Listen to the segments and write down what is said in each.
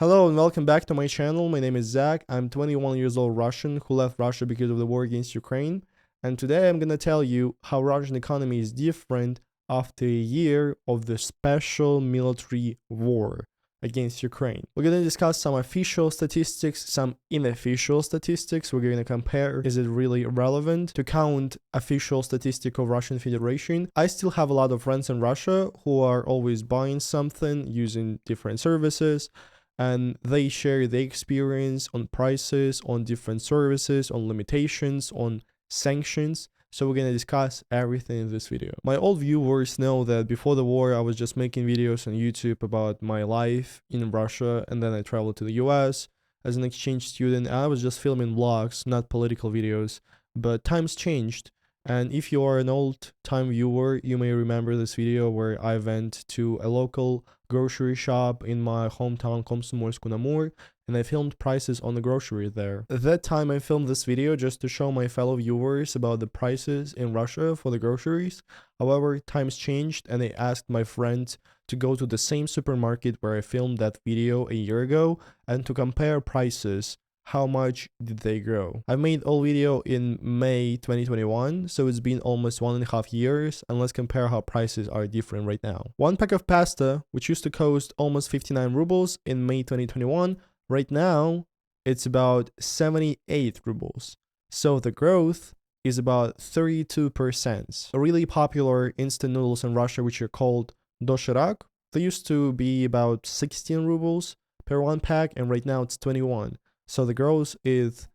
Hello and welcome back to my channel. My name is Zach. I'm 21 years old Russian who left Russia because of the war against Ukraine. And today I'm gonna tell you how Russian economy is different after a year of the special military war against Ukraine. We're gonna discuss some official statistics, some unofficial statistics. We're gonna compare, is it really relevant to count official statistic of Russian Federation. I still have a lot of friends in Russia who are always buying something using different services, and they share their experience on prices, on different services, on limitations, on sanctions. So we're gonna discuss everything in this video. My old viewers know that before the war I was just making videos on YouTube about my life in Russia, and then I traveled to the US as an exchange student. I was just filming vlogs, not political videos, but times changed. And if you are an old time viewer, you may remember this video where I went to a local grocery shop in my hometown Komsomolsk-on-Amur, and I filmed prices on the grocery there. At that time I filmed this video just to show my fellow viewers about the prices in Russia for the groceries. However, times changed and I asked my friend to go to the same supermarket where I filmed that video a year ago and to compare prices. How much did they grow? I made all video in May 2021, so it's been almost 1.5 years, and let's compare how prices are different right now. One pack of pasta, which used to cost almost 59 rubles in May 2021, right now it's about 78 rubles. So the growth is about 32%. A really popular instant noodles in Russia, which are called doshirak, they used to be about 16 rubles per one pack, and right now it's 21. So the growth is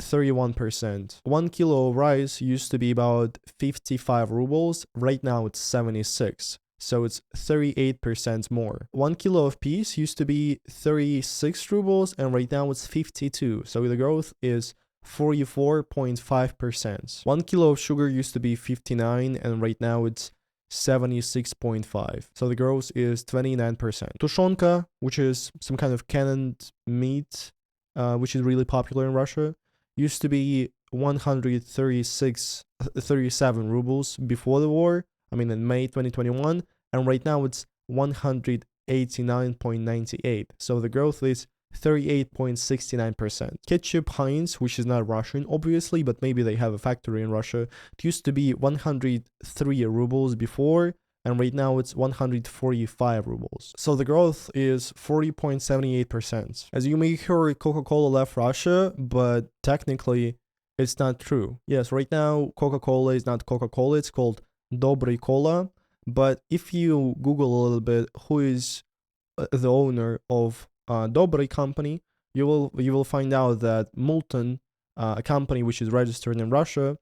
31%. 1 kilo of rice used to be about 55 rubles. Right now it's 76. So it's 38% more. 1 kilo of peas used to be 36 rubles and right now it's 52. So the growth is 44.5%. 1 kilo of sugar used to be 59 and right now it's 76.5. So the growth is 29%. Tushonka, which is some kind of canned meat, which is really popular in Russia, used to be 137 rubles before the war, I mean in May 2021, and right now it's 189.98. So the growth is 38.69%. Ketchup Heinz, which is not Russian obviously, but maybe they have a factory in Russia, it used to be 103 rubles before, and right now it's 145 rubles. So the growth is 40.78%. As you may hear, Coca Cola left Russia, but technically it's not true. Yes, right now Coca Cola is not Coca Cola, it's called Dobry Cola. But if you Google a little bit who is the owner of Dobry company, you will find out that Multon, a company which is registered in Russia,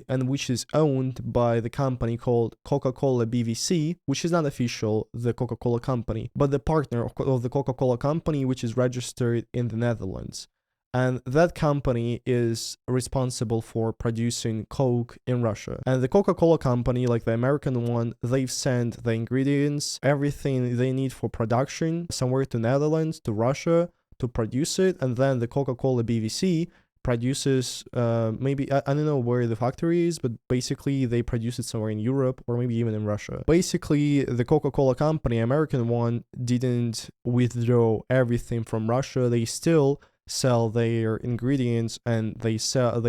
and which is owned by the company called Coca Cola BVC, which is not official, the Coca Cola company, but the partner of the Coca Cola company, which is registered in the Netherlands. And that company is responsible for producing Coke in Russia. And the Coca Cola company, like the American one, they've sent the ingredients, everything they need for production, somewhere to Netherlands, to Russia, to produce it, and then the Coca Cola BVC produces, maybe, I don't know where the factory is, but basically they produce it somewhere in Europe or maybe even in Russia. Basically, the Coca-Cola company, American one, didn't withdraw everything from Russia. They still sell their ingredients and they still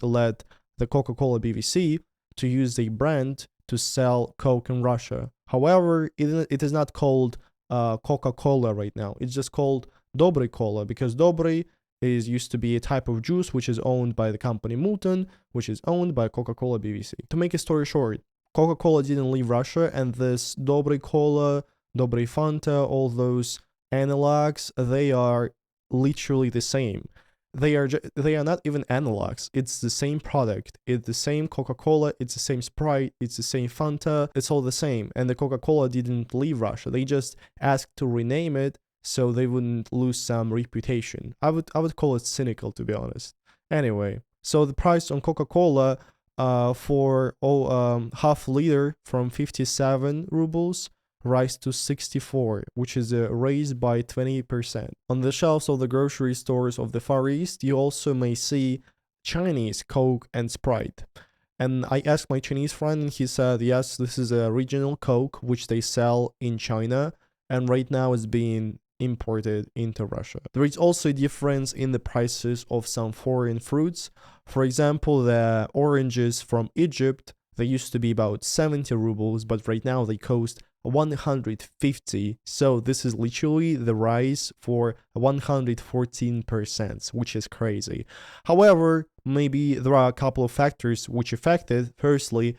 let the Coca-Cola BVC to use their brand to sell Coke in Russia. However, it is not called Coca-Cola right now. It's just called Dobry Cola, because Dobry used to be a type of juice which is owned by the company Multon, which is owned by Coca-Cola BVC. To make a story short, Coca-Cola didn't leave Russia, and this Dobry Cola, Dobry Fanta, all those analogs, they are literally the same. They are not even analogs. It's the same product. It's the same Coca-Cola. It's the same Sprite. It's the same Fanta. It's all the same. And the Coca-Cola didn't leave Russia. They just asked to rename it so they wouldn't lose some reputation. I would call it cynical, to be honest. Anyway, so the price on Coca-Cola for half liter from 57 rubles rise to 64, which is a raise by 20%. On the shelves of the grocery stores of the Far East, you also may see Chinese Coke and Sprite. And I asked my Chinese friend and he said, yes, this is a regional Coke which they sell in China, and right now it's being imported into Russia. There is also a difference in the prices of some foreign fruits. For example, the oranges from Egypt, they used to be about 70 rubles, but right now they cost 150. So this is literally the rise for 114%, which is crazy. However, maybe there are a couple of factors which affected. Firstly,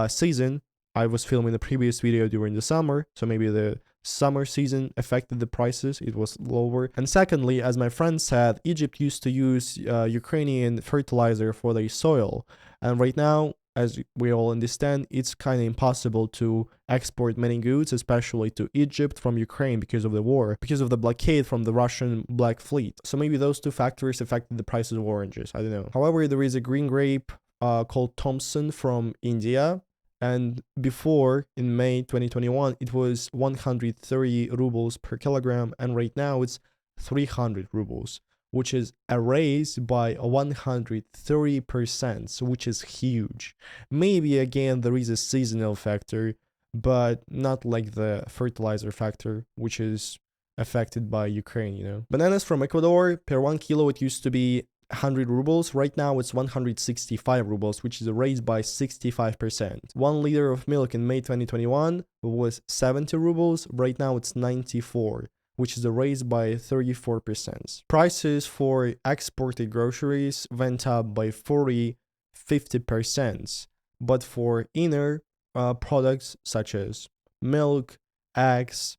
season. I was filming the previous video during the summer, so maybe the summer season affected the prices, it was lower. And secondly, as my friend said, Egypt used to use Ukrainian fertilizer for their soil, and right now, as we all understand, it's kind of impossible to export many goods, especially to Egypt from Ukraine because of the war, because of the blockade from the Russian Black Fleet. So maybe those two factors affected the prices of oranges, I don't know. However, there is a green grape called Thompson from India, and before, in May 2021, it was 130 rubles per kilogram, and right now it's 300 rubles, which is a raise by 130%, which is huge. Maybe again there is a seasonal factor, but not like the fertilizer factor, which is affected by Ukraine, you know. Bananas from Ecuador, per 1 kilo it used to be 100 rubles. Right now it's 165 rubles, which is a raise by 65%. 1 liter of milk in May 2021 was 70 rubles. Right now it's 94, which is a raise by 34%. Prices for exported groceries went up by 50%, but for inner products such as milk, eggs,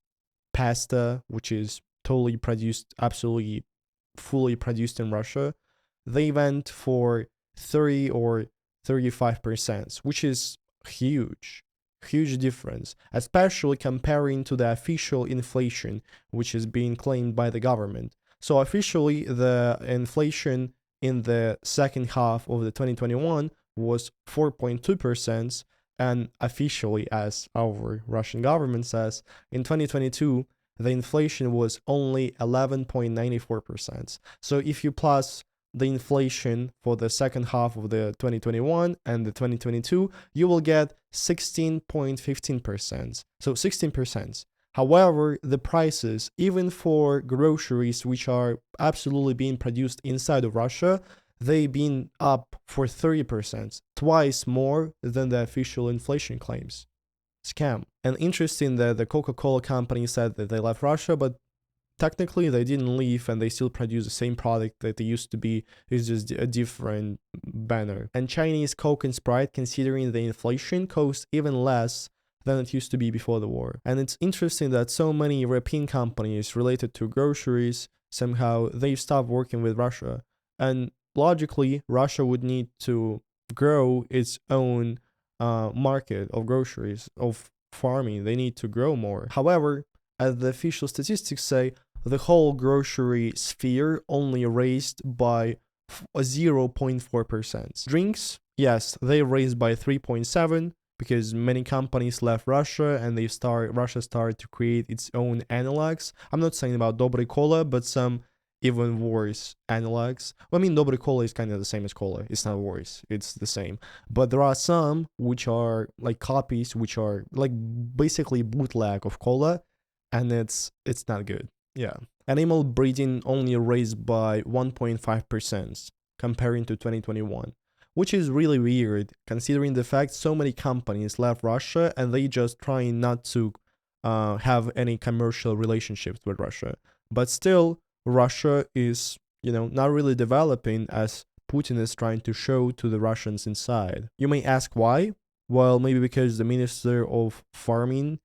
pasta, which is totally produced, absolutely fully produced in Russia, they went for 30 or 35%, which is huge difference, especially comparing to the official inflation, which is being claimed by the government. So officially, the inflation in the second half of the 2021 was 4.2%, and officially, as our Russian government says, in 2022, the inflation was only 11.94%. So if you plus the inflation for the second half of the 2021 and the 2022, you will get 16.15%. So 16%. However, the prices, even for groceries which are absolutely being produced inside of Russia, they've been up for 30%, twice more than the official inflation claims. Scam. And interesting that the Coca Cola company said that they left Russia, but technically they didn't leave and they still produce the same product that they used to be. It's just a different banner. And Chinese Coke and Sprite, considering the inflation, cost even less than it used to be before the war. And it's interesting that so many European companies related to groceries, somehow they've stopped working with Russia. And logically, Russia would need to grow its own market of groceries, of farming. They need to grow more. However, as the official statistics say, the whole grocery sphere only raised by 0.4%. Drinks, yes, they raised by 3.7% because many companies left Russia and Russia started to create its own analogs. I'm not saying about Dobry Cola, but some even worse analogs. Well, I mean, Dobry Cola is kind of the same as cola. It's not worse. It's the same. But there are some which are like copies, which are like basically bootleg of cola, and it's not good. Yeah. Animal breeding only raised by 1.5% comparing to 2021, which is really weird considering the fact so many companies left Russia and they just trying not to have any commercial relationships with Russia. But still, Russia is, not really developing as Putin is trying to show to the Russians inside. You may ask why? Well, maybe because the Minister of Farming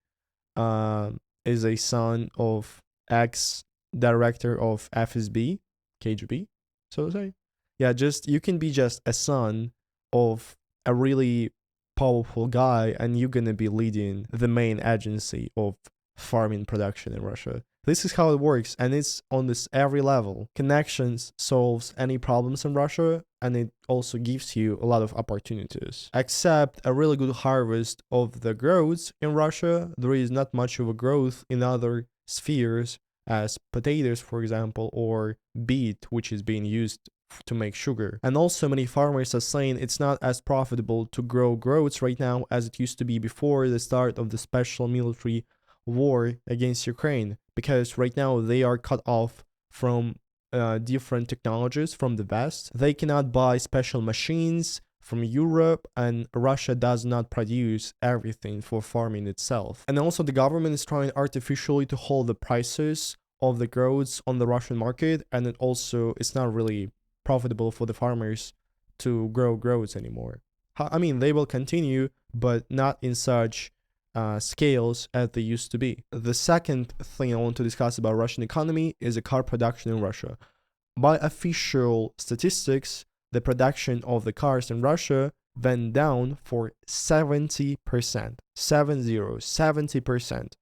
is a son of ex-director of FSB, KGB, so to say. Yeah, you can be just a son of a really powerful guy and you're gonna be leading the main agency of farming production in Russia. This is how it works, and it's on this every level. Connections solves any problems in Russia, and it also gives you a lot of opportunities. Except a really good harvest of the growths in Russia, there is not much of a growth in other spheres, as potatoes, for example, or beet, which is being used to make sugar. And also many farmers are saying it's not as profitable to grow growths right now as it used to be before the start of the special military war against Ukraine, because right now they are cut off from different technologies from the West. They cannot buy special machines from Europe, and Russia does not produce everything for farming itself. And also the government is trying artificially to hold the prices of the goods on the Russian market, and it also it's not really profitable for the farmers to grow goods anymore. I mean, they will continue, but not in such scales as they used to be. The second thing I want to discuss about Russian economy is the car production in Russia. By official statistics, the production of the cars in Russia went down for 70%. 70%.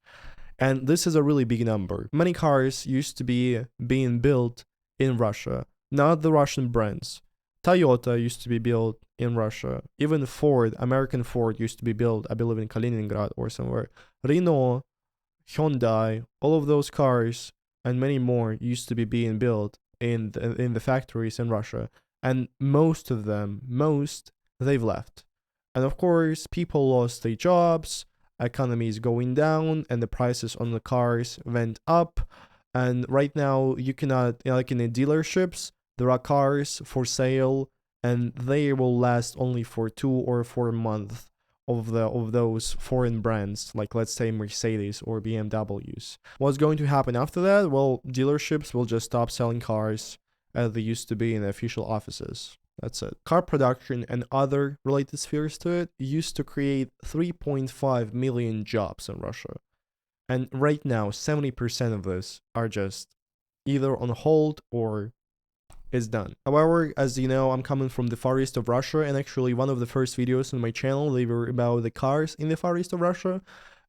And this is a really big number. Many cars used to be being built in Russia, not the Russian brands. Toyota used to be built in Russia. Even Ford, American Ford, used to be built, I believe, in Kaliningrad or somewhere. Renault, Hyundai, all of those cars and many more used to be being built in the factories in Russia. And most of them, they've left. And of course, people lost their jobs, economy is going down, and the prices on the cars went up. And right now, you cannot, like in the dealerships, there are cars for sale, and they will last only for 2 or 4 months of those foreign brands, like let's say Mercedes or BMWs. What's going to happen after that? Well, dealerships will just stop selling cars as they used to be in the official offices. That's it. Car production and other related spheres to it used to create 3.5 million jobs in Russia. And right now, 70% of this are just either on hold or is done. However, as you know, I'm coming from the Far East of Russia, and actually one of the first videos on my channel, they were about the cars in the Far East of Russia.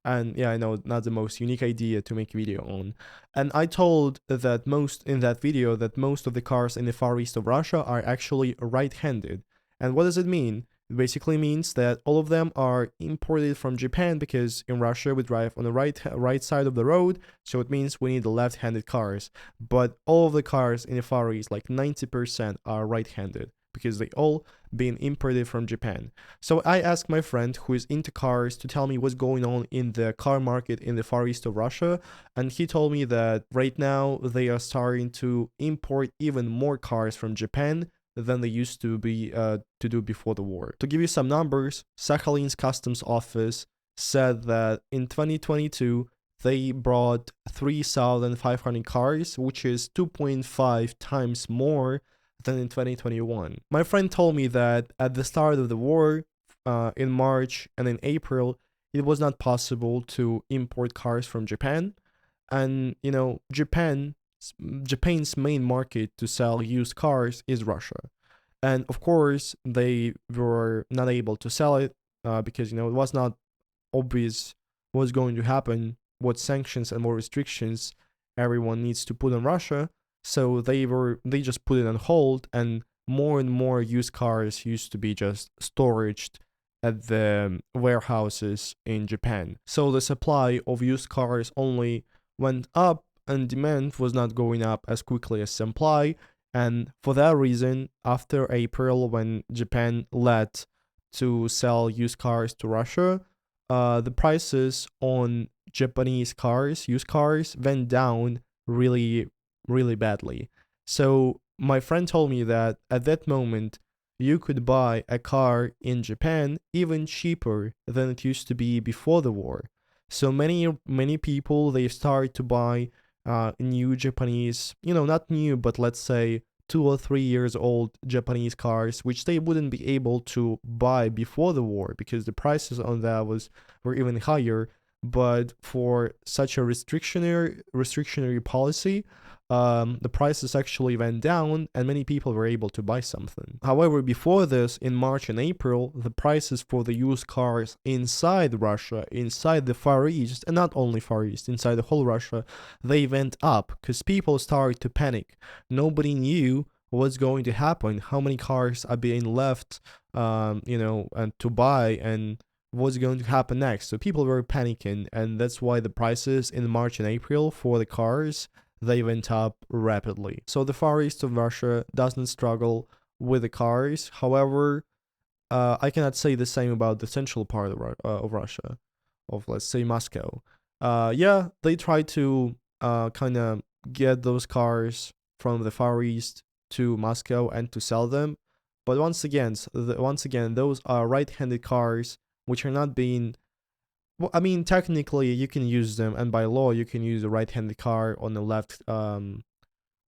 And yeah, I know, not the most unique idea to make a video on. And I told that in that video that most of the cars in the Far East of Russia are actually right-handed. And what does it mean? It basically means that all of them are imported from Japan, because in Russia we drive on the right side of the road, so it means we need the left-handed cars. But all of the cars in the Far East, like 90%, are right-handed, because they all been imported from Japan. So I asked my friend who is into cars to tell me what's going on in the car market in the Far East of Russia, and he told me that right now they are starting to import even more cars from Japan than they used to be to do before the war. To give you some numbers, Sakhalin's customs office said that in 2022 they brought 3,500 cars, which is 2.5 times more than in 2021. My friend told me that at the start of the war, in March and in April, it was not possible to import cars from Japan. And, you know, Japan's main market to sell used cars is Russia. And of course, they were not able to sell it because, you know, it was not obvious what was going to happen, what sanctions and more restrictions everyone needs to put on Russia. So they just put it on hold, and more used cars used to be just storaged at the warehouses in Japan. So the supply of used cars only went up, and demand was not going up as quickly as supply. And for that reason, after April, when Japan let to sell used cars to Russia, the prices on Japanese cars, used cars, went down really badly. So my friend told me that at that moment, you could buy a car in Japan even cheaper than it used to be before the war. So many people, they started to buy new Japanese, you know, not new, but let's say 2 or 3 years old Japanese cars, which they wouldn't be able to buy before the war because the prices on that were even higher. But for such a restrictionary policy, the prices actually went down, and many people were able to buy something. However, before this, in March and April, the prices for the used cars inside Russia, inside the Far East, and not only Far East, inside the whole Russia, they went up because people started to panic. Nobody knew what's going to happen, how many cars are being left, and to buy, and what's going to happen next. So people were panicking, and that's why the prices in March and April for the cars, they went up rapidly. So the Far East of Russia doesn't struggle with the cars. However, I cannot say the same about the central part of Russia, of let's say Moscow. Yeah, they try to kind of get those cars from the Far East to Moscow and to sell them. But once again, those are right-handed cars which are not being. Well, I mean, technically, you can use them, and by law, you can use a right-handed car on the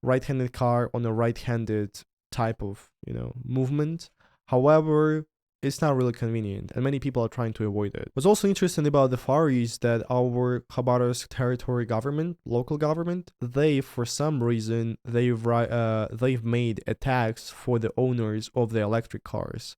right-handed car on a right-handed type of movement. However, it's not really convenient, and many people are trying to avoid it. What's also interesting about the Far East that our Khabarovsk territory government, local government, they for some reason they've made a tax for the owners of the electric cars,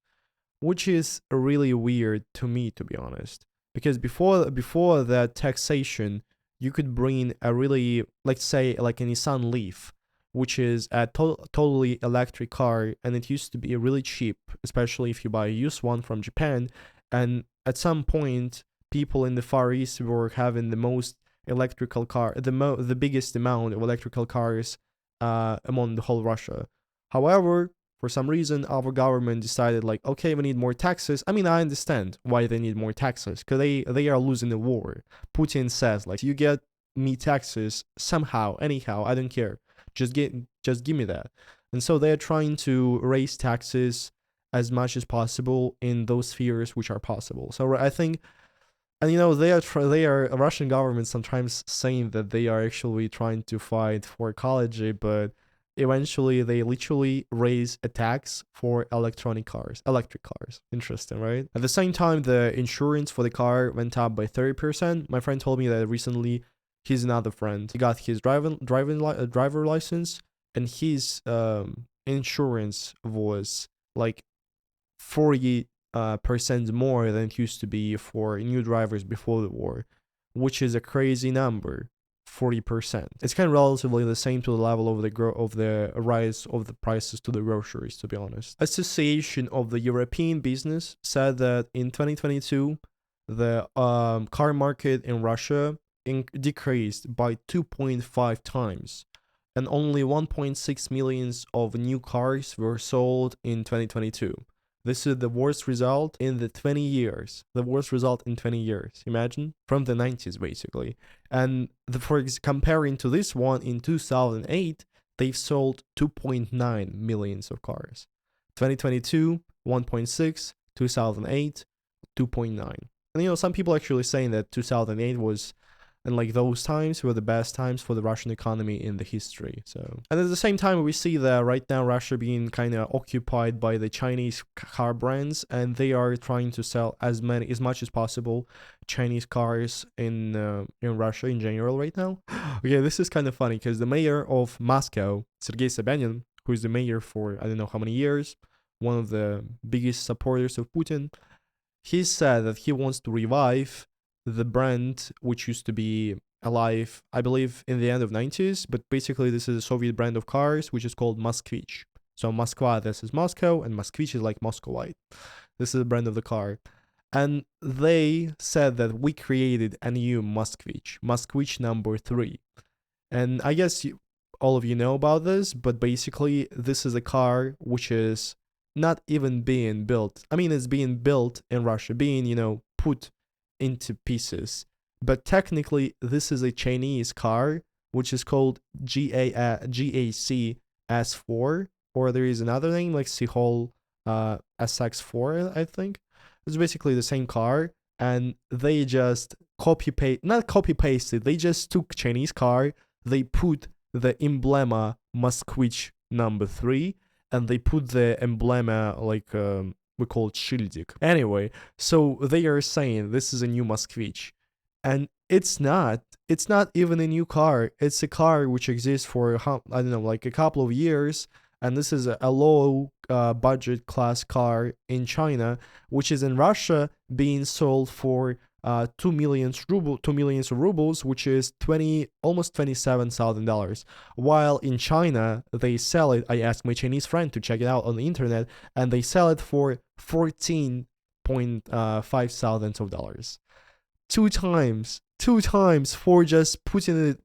which is really weird to me, to be honest. Because before that taxation, you could bring a really, let's say, like a Nissan Leaf, which is a totally electric car, and it used to be really cheap, especially if you buy a used one from Japan. And at some point, people in the Far East were having the most electrical car, the biggest amount of electrical cars among the whole Russia. However, for some reason, our government decided, like, okay, we need more taxes. I mean, I understand why they need more taxes, because they are losing the war. Putin says, like, you get me taxes somehow, anyhow, I don't care. Just give me that. And so they're trying to raise taxes as much as possible in those spheres which are possible. So I think, and they are Russian government sometimes saying that they are actually trying to fight for ecology, but eventually they literally raise a tax for electric cars. Interesting, right? At the same time, the insurance for the car went up by 30%. My friend told me that recently he's another friend. He got his driver license, and his insurance was like 40% more than it used to be for new drivers before the war, which is a crazy number. 40%. It's kind of relatively the same to the level of the rise of the prices to the groceries, to be honest. Association of the European Business said that in 2022, the car market in Russia decreased by 2.5 times, and only 1.6 millions of new cars were sold in 2022. This is the worst result in the 20 years. The worst result in 20 years. Imagine, from the 90s basically. And comparing to this one in 2008, they've sold 2.9 millions of cars. 2022, 1.6, 2008, 2.9. And some people actually saying that 2008 was, and like those times were the best times for the Russian economy in the history. So, and at the same time, we see that right now Russia being kind of occupied by the Chinese car brands, and they are trying to sell as much as possible Chinese cars in Russia in general right now. Okay, this is kind of funny because the mayor of Moscow, Sergei Sobyanin, who is the mayor for I don't know how many years, one of the biggest supporters of Putin, he said that he wants to revive the brand which used to be alive, I believe, in the end of 90s, but basically this is a Soviet brand of cars which is called Moskvich. So Moskva, this is Moscow, and Moskvich is like Moscowite. This is the brand of the car. And they said that we created a new Moskvich number 3. And I guess all of you know about this, but basically this is a car which is not even being built. I mean, it's being built in Russia, being, put into pieces. But technically, this is a Chinese car, which is called GAC S4, or there is another name like Sihol SX4, I think. It's basically the same car, and they just not copy pasted, they just took Chinese car, they put the emblema Moskvich number 3, and they put the emblema like we call it Shildik. Anyway, so they are saying this is a new Moskvich, and it's not even a new car. It's a car which exists for I don't know, like a couple of years, and this is a low budget class car in China, which is in Russia being sold for 2 million rubles, which is almost $27,000. While in China they sell it. I asked my Chinese friend to check it out on the internet, and they sell it for $14.5 thousand of dollars. Two times for just putting it,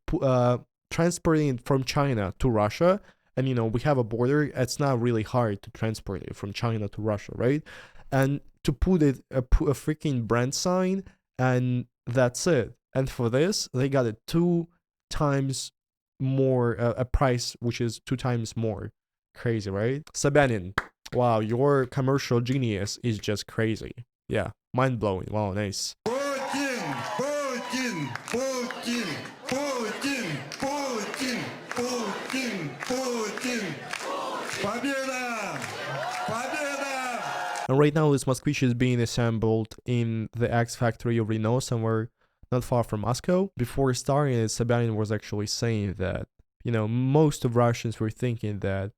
transporting it from China to Russia. And we have a border. It's not really hard to transport it from China to Russia, right? And to put a freaking brand sign, and that's it. And for this, they got it two times more, a price which is 2 times more. Crazy, right? Sobyanin, wow, your commercial genius is just crazy. Yeah, mind blowing. Wow, nice. Putin, Putin, Putin, Putin, Putin, Putin, Putin. Победа! Победа! And right now, this Moskvich is being assembled in the X factory of Renault, somewhere not far from Moscow. Before starting it, Sobyanin was actually saying that, most of Russians were thinking that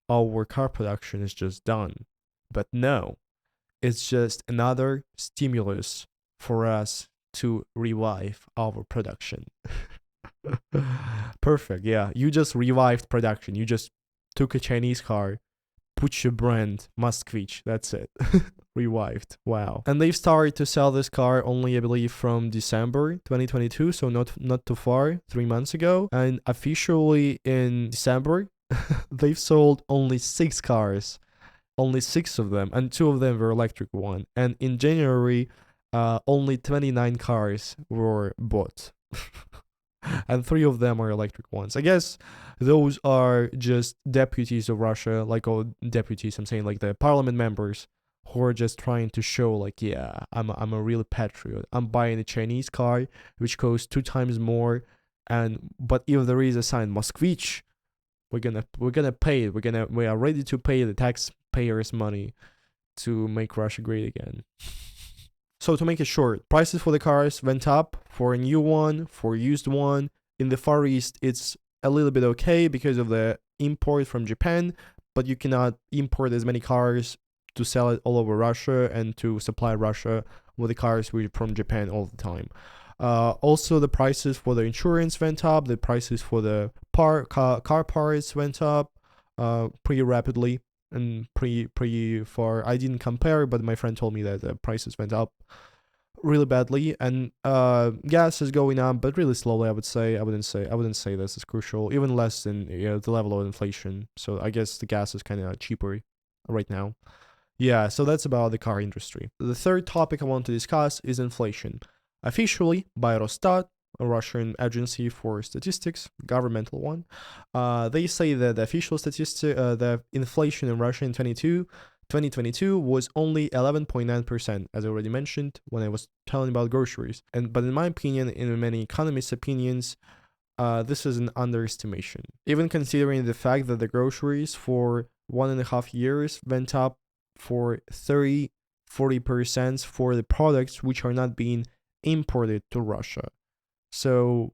our car production is just done. But no, it's just another stimulus for us to revive our production. Perfect, yeah. You just revived production. You just took a Chinese car, put your brand, Moskvich, that's it. Revived. Wow. And they've started to sell this car only, I believe, from December 2022, so not too far, 3 months ago. And officially in December, they've sold only 6 cars. Only 6 of them, and 2 of them were electric one. And in January, only 29 cars were bought. And 3 of them are electric ones. I guess those are just deputies of Russia, like, deputies, I'm saying, like the parliament members, who are just trying to show, like, yeah, I'm a real patriot. I'm buying a Chinese car, which costs 2 times more, but if there is a sign Moskvich, we're gonna pay it. We are ready to pay the taxpayers' money to make Russia great again. So to make it short, prices for the cars went up for a new one, for a used one. In the Far East, it's a little bit okay because of the import from Japan, but you cannot import as many cars to sell it all over Russia and to supply Russia with the cars from Japan all the time. Also, the prices for the insurance went up. The prices for the car parts went up pretty rapidly and pretty far. I didn't compare, but my friend told me that the prices went up really badly. And gas is going up, but really slowly. I wouldn't say this is crucial. Even less than the level of inflation. So I guess the gas is kind of cheaper right now. Yeah, so that's about the car industry. The third topic I want to discuss is inflation. Officially, by Росстат, a Russian agency for statistics, governmental one, they say that the official statistic, the inflation in Russia in 2022 was only 11.9%, as I already mentioned when I was telling about groceries. But in my opinion, in many economists' opinions, this is an underestimation. Even considering the fact that the groceries for 1.5 years went up for 30-40% for the products which are not being imported to Russia. So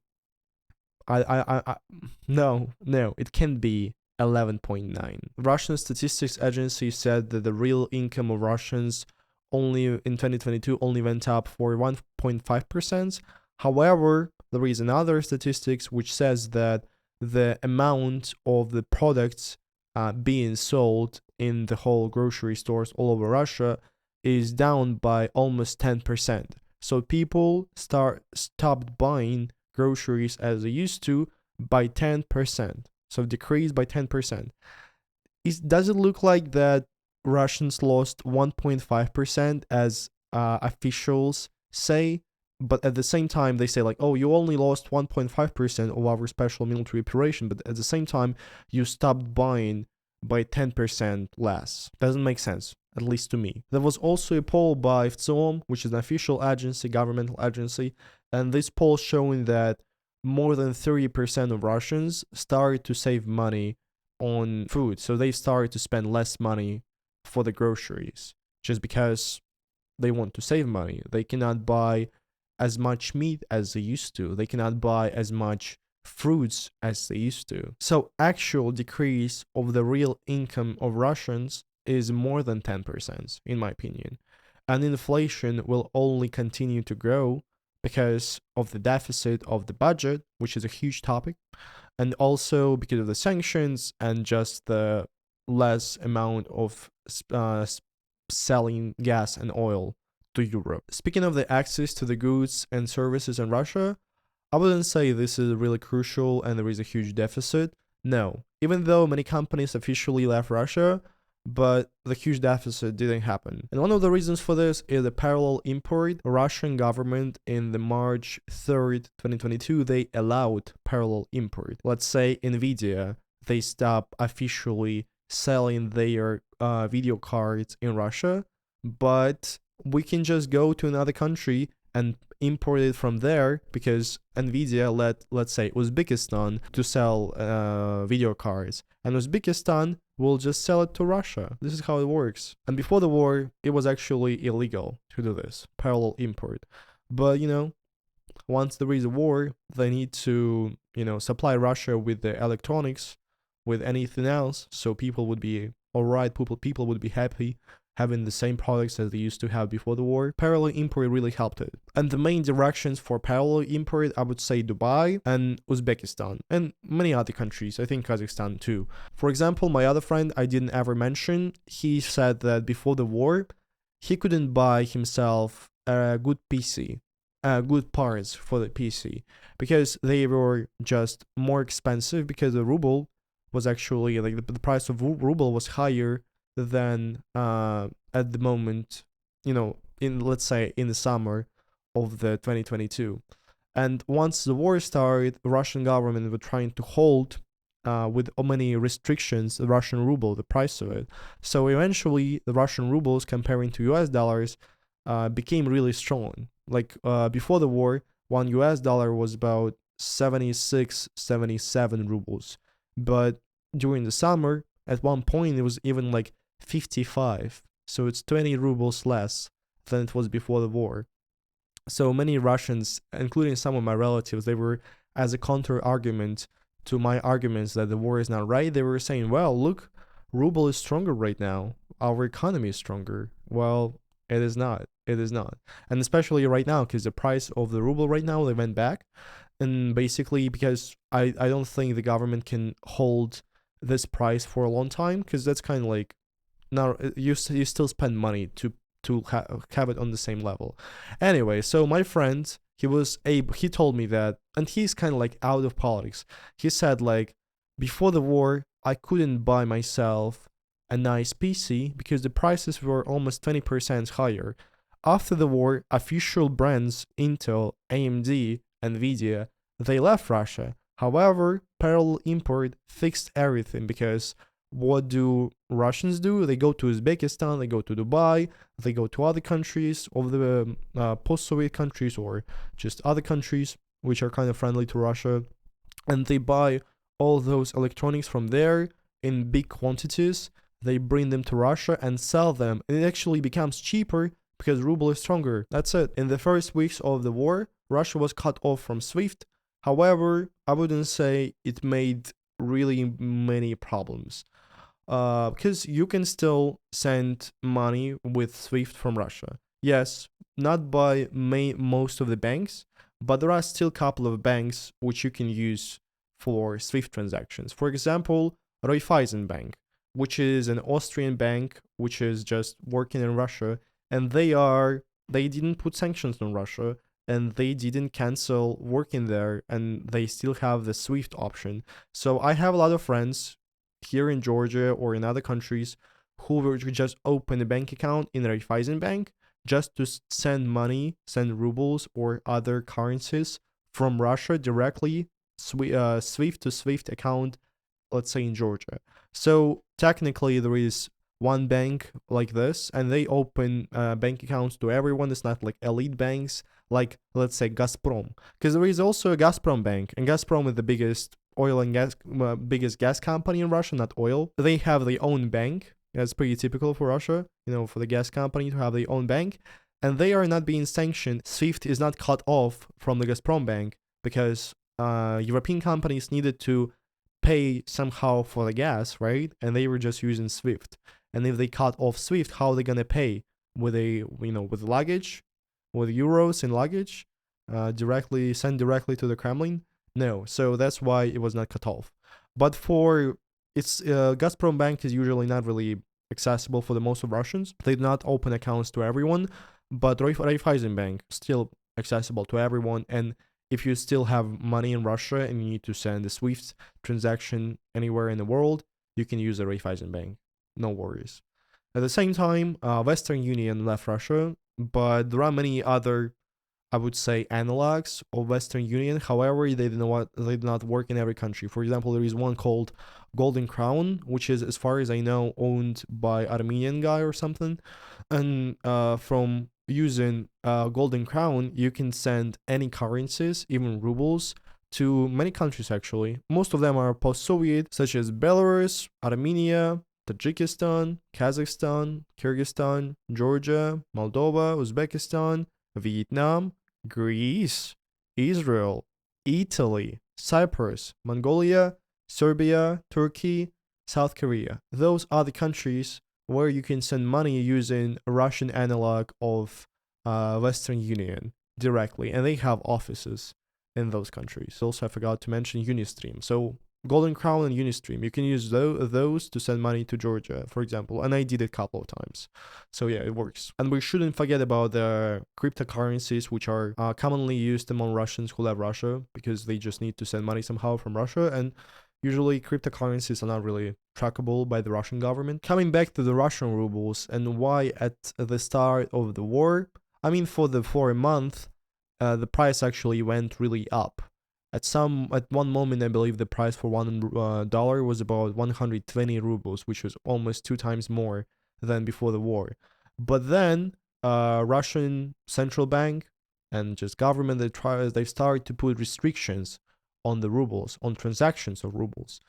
no, it can't be 11.9. Russian statistics agency said that the real income of Russians only in 2022 only went up for 1.5%. However, there is another statistics which says that the amount of the products being sold in the whole grocery stores all over Russia is down by almost 10%. So people stopped buying groceries as they used to by 10%. So decreased by 10%. Does it look like that Russians lost 1.5% as officials say? But at the same time, they say like, oh, you only lost 1.5% of our special military operation, but at the same time, you stopped buying by 10% less. Doesn't make sense, at least to me. There was also a poll by FTSOM, which is an official agency, governmental agency, and this poll showing that more than 30% of Russians started to save money on food. So they started to spend less money for the groceries just because they want to save money. They cannot buy as much meat as they used to. They cannot buy as much fruits as they used to. So actual decrease of the real income of Russians is more than 10%, in my opinion. And inflation will only continue to grow because of the deficit of the budget, which is a huge topic, and also because of the sanctions and just the less amount of selling gas and oil to Europe. Speaking of the access to the goods and services in Russia, I wouldn't say this is really crucial and there is a huge deficit. No. Even though many companies officially left Russia, but the huge deficit didn't happen. And one of the reasons for this is the parallel import. Russian government in the March 3rd, 2022, they allowed parallel import. Let's say Nvidia, they stop officially selling their video cards in Russia, but we can just go to another country and import it from there because Nvidia let, let's say, Uzbekistan to sell video cards, and Uzbekistan will just sell it to Russia. This is how it works. And before the war, it was actually illegal to do this parallel import. But once there is a war, they need to supply Russia with the electronics, with anything else, so people would be alright. People would be happy having the same products as they used to have before the war. Parallel import really helped it. And the main directions for parallel import, I would say Dubai and Uzbekistan and many other countries. I think Kazakhstan too. For example, my other friend I didn't ever mention, he said that before the war, he couldn't buy himself a good PC, good parts for the PC, because they were just more expensive, because the ruble was actually, like, the price of ruble was higher than at the moment, in, let's say, in the summer of the 2022. And once the war started, the Russian government were trying to hold with many restrictions the Russian ruble, the price of it. So eventually the Russian rubles comparing to US dollars became really strong. Like before the war, $1 was about 76, 77 rubles. But during the summer, at one point, it was even like 55. So it's 20 rubles less than it was before the war. So many Russians, including some of my relatives, they were, as a counter argument to my arguments that the war is not right, they were saying, well, look, ruble is stronger right now. Our economy is stronger. Well, it is not. It is not. And especially right now, because the price of the ruble right now, they went back. And basically, because I don't think the government can hold this price for a long time, because that's kind of like, now you still spend money to have it on the same level. Anyway, so my friend, he told me that, and he's kind of like out of politics. He said, like, before the war, I couldn't buy myself a nice PC because the prices were almost 20% higher. After the war, official brands Intel, AMD, Nvidia, they left Russia. However, parallel import fixed everything, because what do Russians do? They go to Uzbekistan, they go to Dubai, they go to other countries of the post-Soviet countries, or just other countries which are kind of friendly to Russia, and they buy all those electronics from there in big quantities. They bring them to Russia and sell them. It actually becomes cheaper because ruble is stronger. That's it. In the first weeks of the war, Russia was cut off from SWIFT. However, I wouldn't say it made really many problems. Because you can still send money with SWIFT from Russia. Yes, not by most of the banks, but there are still a couple of banks which you can use for SWIFT transactions. For example, Raiffeisen Bank, which is an Austrian bank which is just working in Russia, and they didn't put sanctions on Russia, and they didn't cancel working there, and they still have the SWIFT option. So I have a lot of friends here in Georgia or in other countries who will just open a bank account in Raiffeisen Bank just to send money, send rubles or other currencies from Russia directly, SWIFT to SWIFT account, let's say in Georgia. So technically there is one bank like this, and they open bank accounts to everyone. It's not like elite banks like, let's say, Gazprom, because there is also a Gazprom bank, and Gazprom is the biggest oil and gas, biggest gas company in Russia, not oil. They have their own bank. That's pretty typical for Russia, for the gas company to have their own bank, and they are not being sanctioned. SWIFT is not cut off from the Gazprom bank because European companies needed to pay somehow for the gas, right? And they were just using SWIFT. And if they cut off SWIFT, how are they gonna pay? With with luggage, with euros in luggage, sent directly to the Kremlin? No. So that's why it was not cut off. But for Gazprom Bank is usually not really accessible for the most of Russians. They do not open accounts to everyone, but Raiffeisen Bank still accessible to everyone. And if you still have money in Russia and you need to send a SWIFT transaction anywhere in the world, you can use a Raiffeisen Bank. no worries. At the same time, Western Union left Russia, but there are many other, I would say, analogs of Western Union. However, they do not work in every country. For example, there is one called Golden Crown, which is, as far as I know, owned by Armenian guy or something. And from using Golden Crown, you can send any currencies, even rubles, to many countries actually. Most of them are post-Soviet, such as Belarus, Armenia, Tajikistan, Kazakhstan, Kyrgyzstan, Georgia, Moldova, Uzbekistan, Vietnam, Greece, Israel, Italy, Cyprus, Mongolia, Serbia, Turkey, South Korea. Those are the countries where you can send money using a Russian analog of Western Union directly, and they have offices in those countries. Also, I forgot to mention Unistream. So Golden Crown and Unistream, you can use those to send money to Georgia, for example, and I did it a couple of times. So yeah, it works. And we shouldn't forget about the cryptocurrencies, which are commonly used among Russians who love Russia, because they just need to send money somehow from Russia, and usually cryptocurrencies are not really trackable by the Russian government. Coming back to the Russian rubles and why at the start of the war, I mean, for a month, the price actually went really up. At one moment, I believe the price for $1 was about 120 rubles, which was almost 2 times more than before the war. But then, Russian central bank and just government, they started to put restrictions on the rubles, on transactions of rubles,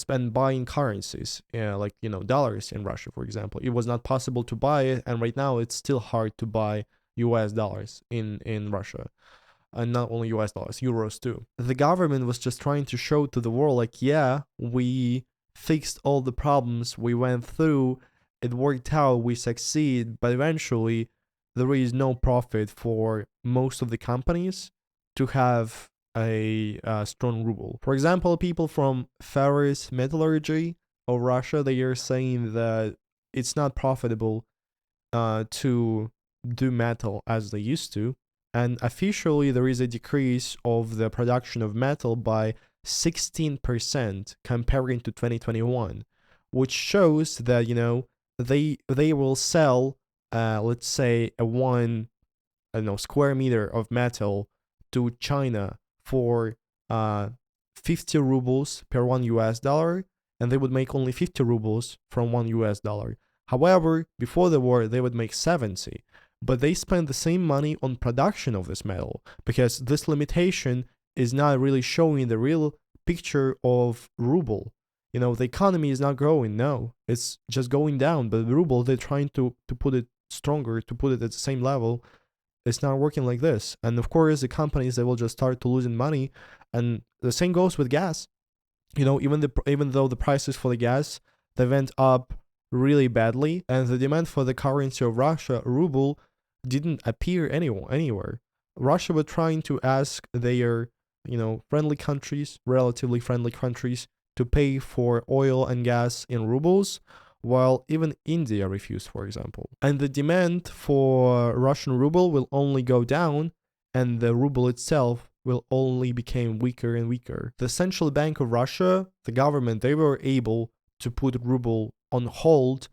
and buying currencies, like dollars in Russia, for example. It was not possible to buy it, and right now it's still hard to buy US dollars in Russia. And not only US dollars, euros too. The government was just trying to show to the world, like, yeah, we fixed all the problems we went through, it worked out, we succeed, but eventually there is no profit for most of the companies to have a strong ruble. For example, people from ferrous metallurgy of Russia, they are saying that it's not profitable to do metal as they used to, and officially there is a decrease of the production of metal by 16% comparing to 2021, which shows that they will sell let's say a 1 square meter of metal to China for 50 rubles per $1, and they would make only 50 rubles from $1. However, before the war, they would make 70, but they spend the same money on production of this metal, because this limitation is not really showing the real picture of ruble. The economy is not growing, no, it's just going down, but the ruble, they're trying to put it stronger, to put it at the same level. It's not working like this. And of course, the companies, they will just start to losing money. And the same goes with gas. Even though the prices for the gas, they went up really badly, and the demand for the currency of Russia, ruble, didn't appear anywhere. Russia was trying to ask their, friendly countries, relatively friendly countries, to pay for oil and gas in rubles, while even India refused, for example. And the demand for Russian ruble will only go down, and the ruble itself will only become weaker and weaker. The Central Bank of Russia, the government, they were able to put ruble on hold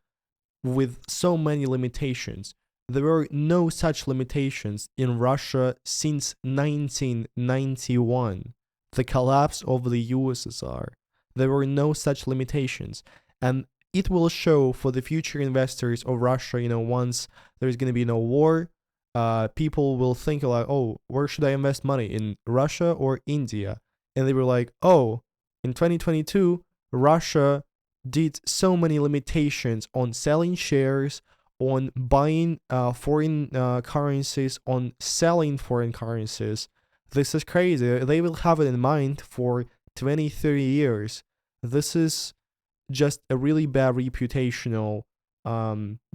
with so many limitations. There were no such limitations in Russia since 1991, the collapse of the USSR. There were no such limitations. And it will show for the future investors of Russia, once there's going to be no war, people will think like, oh, where should I invest money, in Russia or India? And they were like, oh, in 2022, Russia did so many limitations on selling shares, on buying foreign currencies, on selling foreign currencies. This is crazy. They will have it in mind for 20, 30 years. This is just a really bad reputational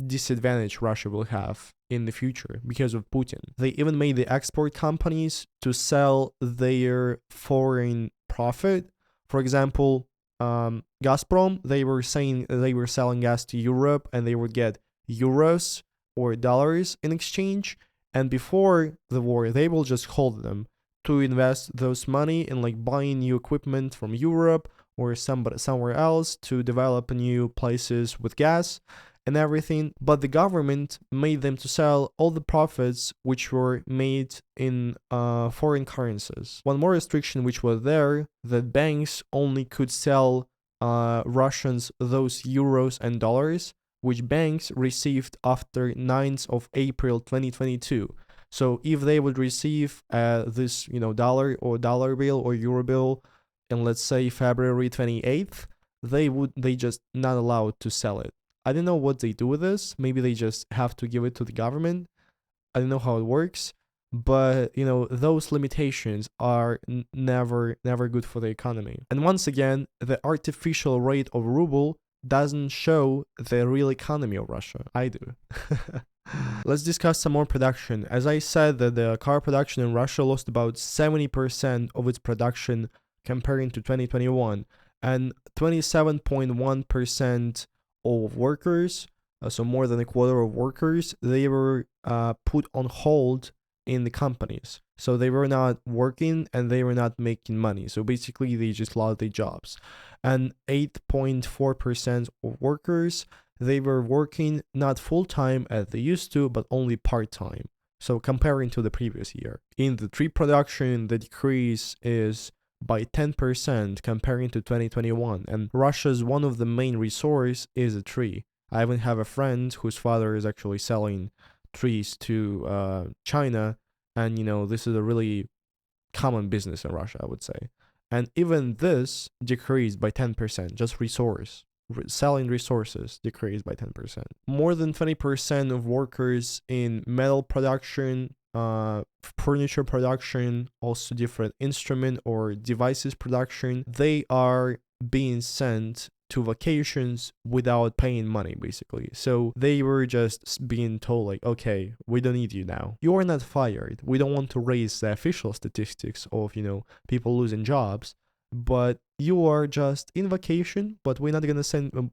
disadvantage Russia will have in the future because of Putin. They even made the export companies to sell their foreign profit. For example, Gazprom, they were saying they were selling gas to Europe and they would get euros or dollars in exchange. And before the war, they will just hold them to invest those money in like buying new equipment from Europe or somewhere else to develop new places with gas and everything, but the government made them to sell all the profits which were made in foreign currencies. One more restriction which was there, that banks only could sell Russians those euros and dollars which banks received after 9th of April 2022. So if they would receive this, dollar or dollar bill or euro bill in, let's say, February 28th, they just not allowed to sell it. I don't know what they do with this. Maybe they just have to give it to the government. I don't know how it works, but those limitations are never good for the economy. And once again, the artificial rate of ruble doesn't show the real economy of Russia. I do. Let's discuss some more production. As I said, that the car production in Russia lost about 70% of its production comparing to 2021, and 27.1% of workers, so more than a quarter of workers, they were put on hold in the companies. So they were not working and they were not making money. So basically they just lost their jobs. And 8.4% of workers, they were working not full-time as they used to, but only part-time. So comparing to the previous year. In the tree production, the decrease is by 10% comparing to 2021. And Russia's one of the main resource is a tree. I even have a friend whose father is actually selling trees to China. And, this is a really common business in Russia, I would say. And even this decreased by 10%, just selling resources decreased by 10%. More than 20% of workers in metal production, furniture production, also different instrument or devices production, they are being sent to vacations without paying money, basically. So they were just being told, like, okay, we don't need you now. You are not fired. We don't want to raise the official statistics of, people losing jobs, but you are just in vacation, but we're not gonna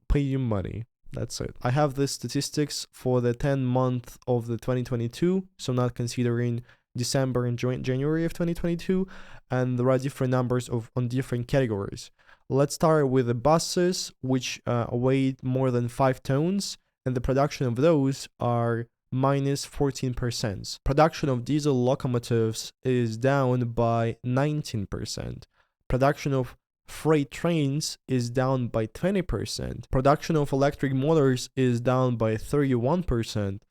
pay you money. That's it. I have the statistics for the 10 month of the 2022, so not considering December and January of 2022, and there are different numbers on different categories. Let's start with the buses, which weighed more than 5 tons, and the production of those are minus 14%. Production of diesel locomotives is down by 19%. Production of freight trains is down by 20%. Production of electric motors is down by 31%.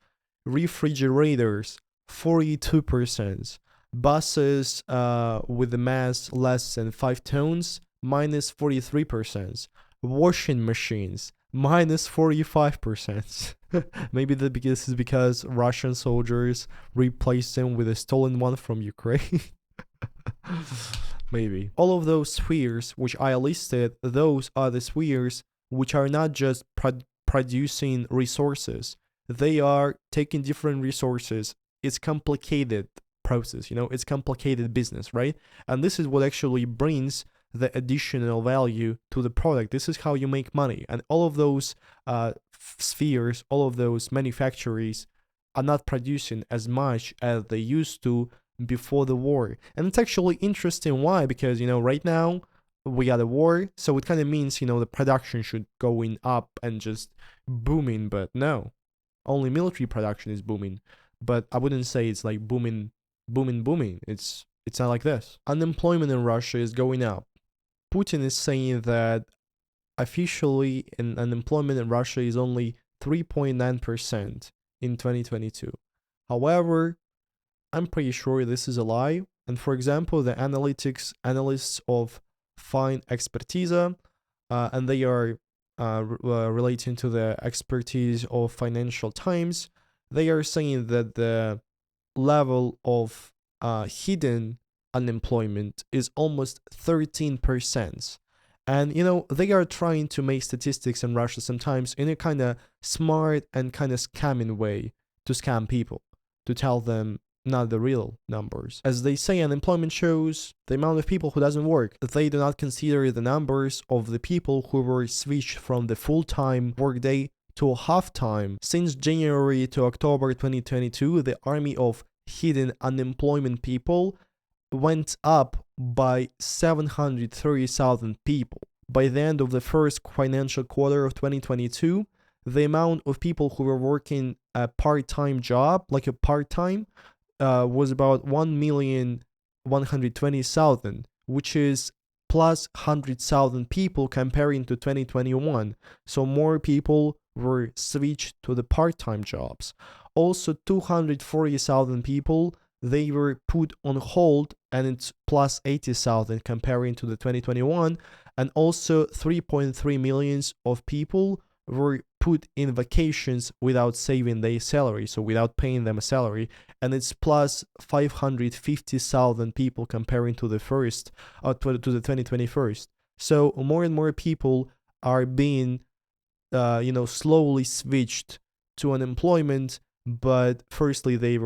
Refrigerators, 42%. Buses with a mass less than 5 tons, minus 43%. Washing machines, minus 45%. Maybe this is because Russian soldiers replaced them with a stolen one from Ukraine. Maybe. All of those spheres which I listed, those are the spheres which are not just producing resources. They are taking different resources. It's complicated process, it's complicated business, right? And this is what actually brings the additional value to the product. This is how you make money. And all of those spheres, all of those manufacturers are not producing as much as they used to before the war. And it's actually interesting why, because right now we got a war, so it kind of means the production should going up and just booming, but no, only military production is booming. But I wouldn't say it's like booming. It's not like this. Unemployment in Russia is going up. Putin is saying that officially unemployment in Russia is only 3.9% in 2022. However, I'm pretty sure this is a lie. And for example, the analysts of Fine Expertise, and they are relating to the expertise of Financial Times, they are saying that the level of hidden unemployment is almost 13%. And, they are trying to make statistics in Russia sometimes in a kind of smart and kind of scamming way to scam people, to tell them not the real numbers. As they say, unemployment shows the amount of people who doesn't work. They do not consider the numbers of the people who were switched from the full-time workday to a half-time. Since January to October 2022, the army of hidden unemployment people went up by 730,000 people. by the end of the first financial quarter of 2022, the amount of people who were working a part-time job, like a part-time, was about 1,120,000, which is plus 100,000 people comparing to 2021. So more people were switched to the part-time jobs. Also, 240,000 people, they were put on hold, and it's plus 80,000 comparing to the 2021. And also 3.3 millions of people were put in vacations without saving their salary, so without paying them a salary, and it's plus 550,000 people comparing to the to the 2021. So more and more people are being slowly switched to unemployment, but firstly they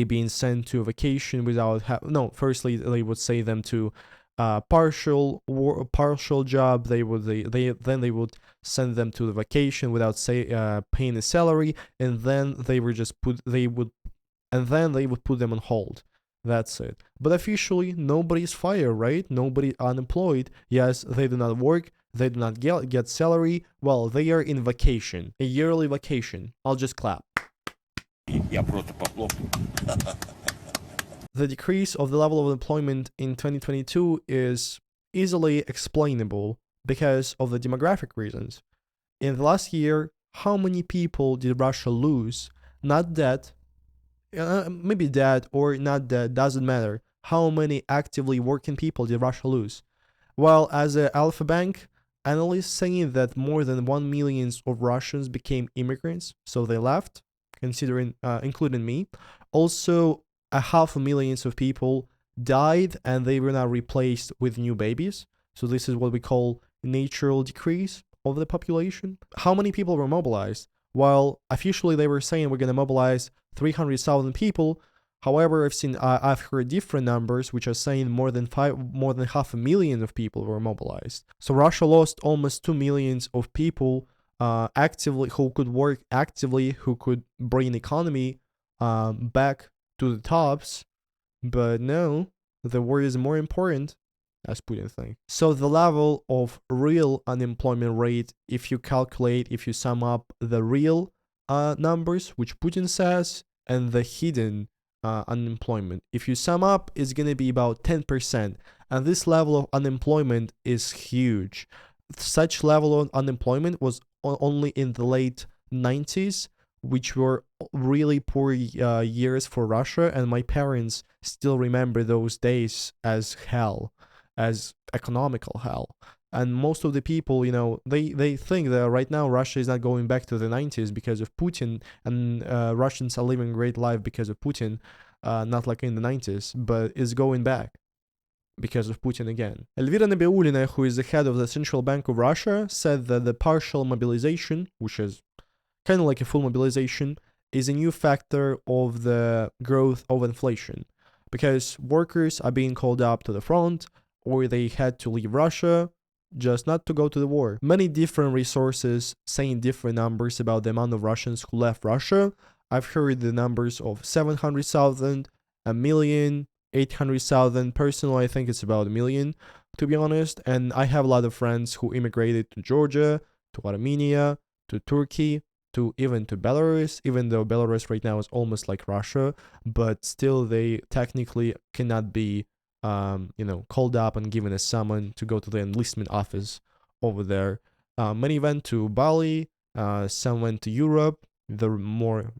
being sent to a vacation without firstly they would say them to partial job. They would send them to the vacation without paying a salary, and then they would put them on hold. That's it. But officially, nobody's fired, right? Nobody unemployed. Yes, they do not work. They do not get salary. Well, they are in vacation, a yearly vacation. I'll just clap. The decrease of the level of employment in 2022 is easily explainable because of the demographic reasons. In the last year, how many people did Russia lose? Not dead, maybe dead or not dead, doesn't matter. How many actively working people did Russia lose? Well, as a Alpha Bank, analysts saying that more than 1 million of Russians became immigrants, so they left, including me. Also, 500,000 of people died and they were not replaced with new babies. So this is what we call natural decrease of the population. How many people were mobilized? Well, officially they were saying we're going to mobilize 300,000 people. However, I've heard different numbers which are saying more than 500,000 of people were mobilized. So Russia lost almost 2 million of people actively who could work actively, who could bring economy back to the tops. But no, the war is more important, as Putin thinks. So the level of real unemployment rate, if you sum up the real numbers, which Putin says, and the hidden unemployment, if you sum up, it's going to be about 10%. And this level of unemployment is huge. Such level of unemployment was only in the late 90s, which were really poor years for Russia, and my parents still remember those days as hell, as economical hell. And most of the people, they think that right now Russia is not going back to the 90s because of Putin, and Russians are living a great life because of Putin, not like in the 90s, but is going back because of Putin again. Elvira Nabiulina, who is the head of the Central Bank of Russia, said that the partial mobilization, which is kind of like a full mobilization, is a new factor of the growth of inflation, because workers are being called up to the front, or they had to leave Russia just not to go to the war. Many different resources saying different numbers about the amount of Russians who left Russia. I've heard the numbers of 700,000, 1,000,000, 800,000. Personally, I think it's about 1,000,000, to be honest. And I have a lot of friends who immigrated to Georgia, to Armenia, to Turkey, even to Belarus, even though Belarus right now is almost like Russia, but still they technically cannot be called up and given a summon to go to the enlistment office over there. Many went to Bali, some went to Europe, the more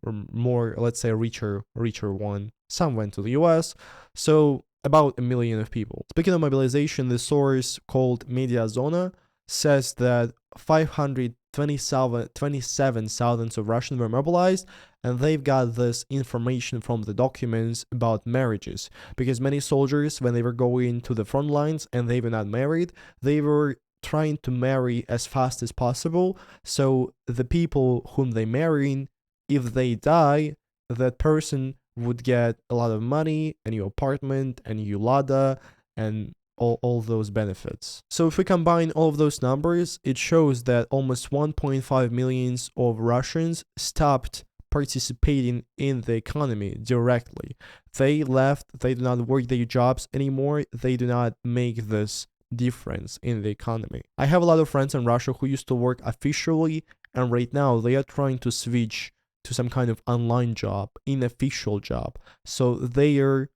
let's say richer one. Some went to the US, so about 1,000,000 of people. Speaking of mobilization, the source called Media Zona says that 527,000 of Russians were mobilized, and they've got this information from the documents about marriages, because many soldiers, when they were going to the front lines and they were not married, they were trying to marry as fast as possible. So the people whom they marrying, if they die, that person would get a lot of money, a new apartment, a new Lada, and all those benefits. So if we combine all of those numbers, it shows that almost 1.5 million of Russians stopped participating in the economy directly. They left, they do not work their jobs anymore, they do not make this difference in the economy. I have a lot of friends in Russia who used to work officially, and right now they are trying to switch to some kind of online job, unofficial job. So their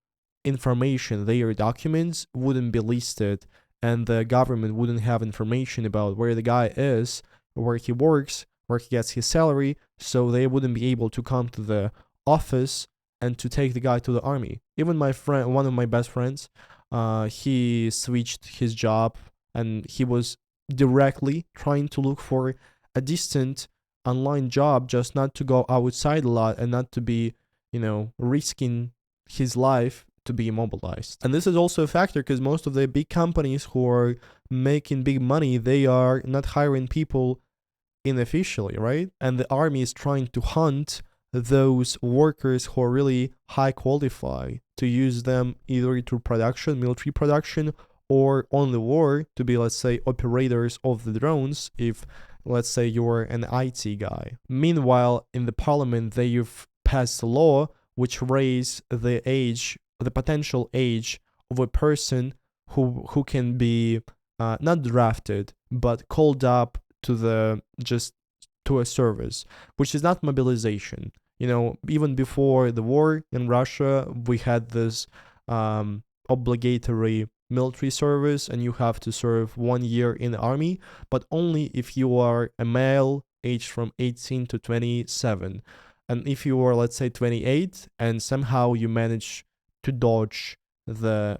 information, their documents wouldn't be listed, and the government wouldn't have information about where the guy is, where he works, where he gets his salary, so they wouldn't be able to come to the office and to take the guy to the army. Even my friend, one of my best friends, he switched his job and he was directly trying to look for a distant online job, just not to go outside a lot and not to be, risking his life to be immobilized. And this is also a factor because most of the big companies who are making big money, they are not hiring people unofficially, right? And the army is trying to hunt those workers who are really high qualified to use them either to production, military production, or on the war to be, let's say, operators of the drones if, let's say, you're an IT guy. Meanwhile, in the parliament, they've passed a law which raise the age, the potential age of a person who can be not drafted, but called up to a service, which is not mobilization. Even before the war in Russia, we had this obligatory military service, and you have to serve 1 year in the army, but only if you are a male aged from 18 to 27. And if you are, let's say, 28, and somehow you manage to dodge the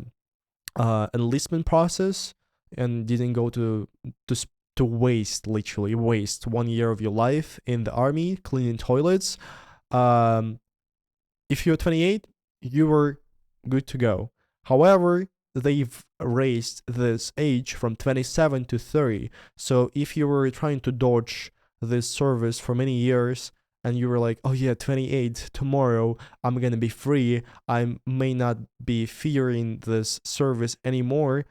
enlistment process and didn't go to literally waste 1 year of your life in the army cleaning toilets, if you're 28, you were good to go. However, they've raised this age from 27 to 30. So if you were trying to dodge this service for many years and you were like, oh yeah, 28, tomorrow I'm going to be free, I may not be fearing this service anymore,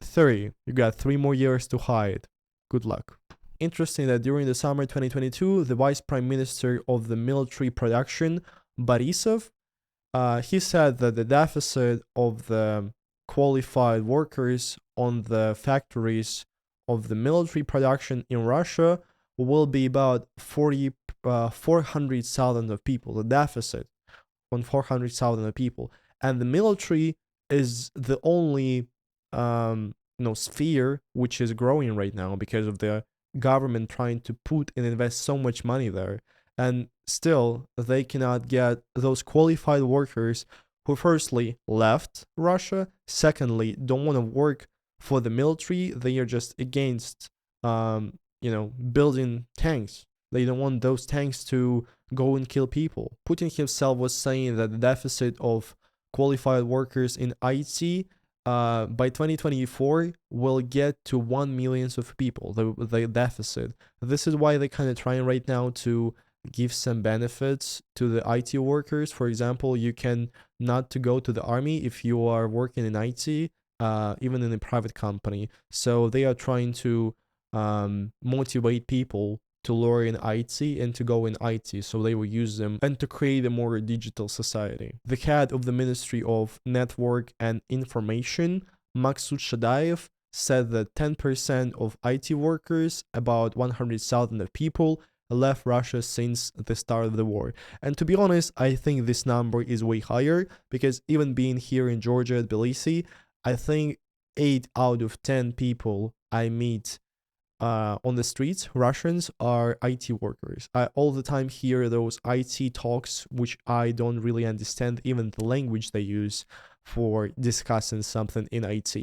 30, you got 3 more years to hide. Good luck. Interesting that during the summer 2022, the vice prime minister of the military production, Borisov, he said that the deficit of the qualified workers on the factories of the military production in Russia will be about 400,000 of people, the deficit on 400,000 of people. And the military is the only sphere which is growing right now because of the government trying to put and invest so much money there. And still, they cannot get those qualified workers who firstly left Russia, secondly, don't want to work for the military. They are just against, building tanks. They don't want those tanks to go and kill people. Putin himself was saying that the deficit of qualified workers in IT by 2024 will get to 1 million of people, the deficit. This is why they're kind of trying right now to give some benefits to the IT workers. For example, you can not to go to the army if you are working in IT, even in a private company. So they are trying to motivate people to learn in IT and to go in IT, so they will use them and to create a more digital society. The head of the Ministry of Network and Information, Maksud Shadayev, said that 10% of IT workers, about 100,000 of people, left Russia since the start of the war. And to be honest, I think this number is way higher, because even being here in Georgia, Tbilisi, I think 8 out of 10 people I meet on the streets, Russians, are IT workers. I all the time hear those IT talks, which I don't really understand even the language they use for discussing something in IT.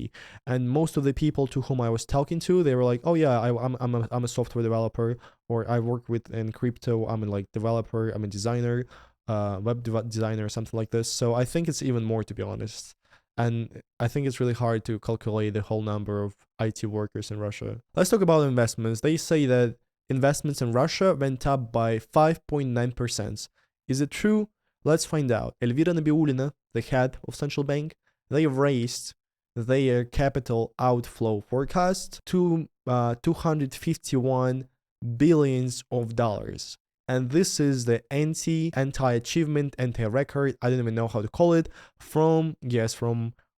And most of the people to whom I was talking to, they were like, "Oh yeah, I'm a software developer, or I work with in crypto. I'm a developer. I'm a designer, web designer, something like this." So I think it's even more, to be honest. And I think it's really hard to calculate the whole number of IT workers in Russia. Let's talk about investments. They say that investments in Russia went up by 5.9%. Is it true? Let's find out. Elvira Nabiulina, the head of central bank, they raised their capital outflow forecast to 251 billions of dollars. And this is the anti-achievement, anti-record, I don't even know how to call it, from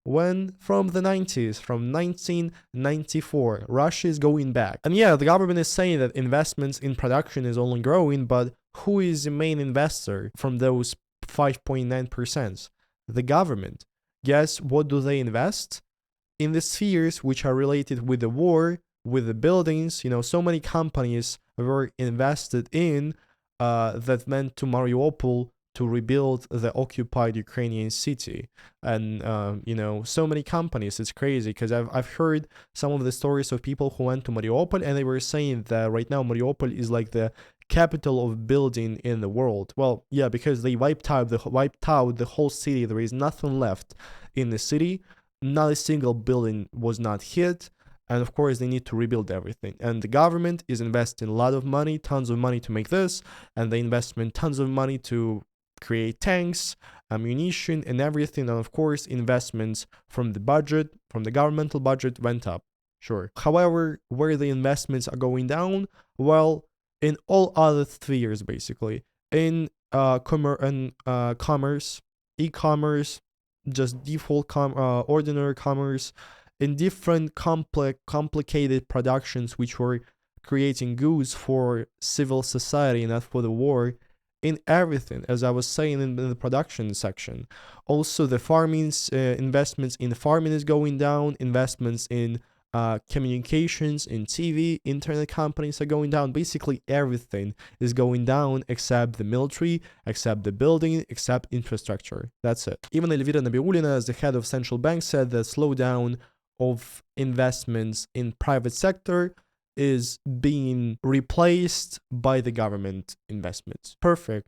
when? From the 90s, from 1994. Russia is going back. And yeah, the government is saying that investments in production is only growing, but who is the main investor from those 5.9%? The government. Guess what do they invest? In the spheres which are related with the war, with the buildings. So many companies were invested in that went to Mariupol to rebuild the occupied Ukrainian city. And, so many companies, it's crazy because I've heard some of the stories of people who went to Mariupol and they were saying that right now Mariupol is like the capital of building in the world. Well, yeah, because they wiped out the whole city. There is nothing left in the city. Not a single building was not hit. And of course, they need to rebuild everything. And the government is investing a lot of money, tons of money to make this. And they invest tons of money to create tanks, ammunition, and everything. And of course, investments from the budget, from the governmental budget, went up. Sure. However, where the investments are going down, well, in all other spheres, basically. In commerce, e-commerce, just default ordinary commerce, in different complicated productions which were creating goods for civil society, not for the war, in everything, as I was saying in the production section. Also, the farming investments in farming is going down, investments in communications, in TV, internet companies are going down. Basically, everything is going down except the military, except the building, except infrastructure. That's it. Even Elvira Nabiulina, as the head of central bank, said that slowdown of investments in private sector is being replaced by the government investments. Perfect.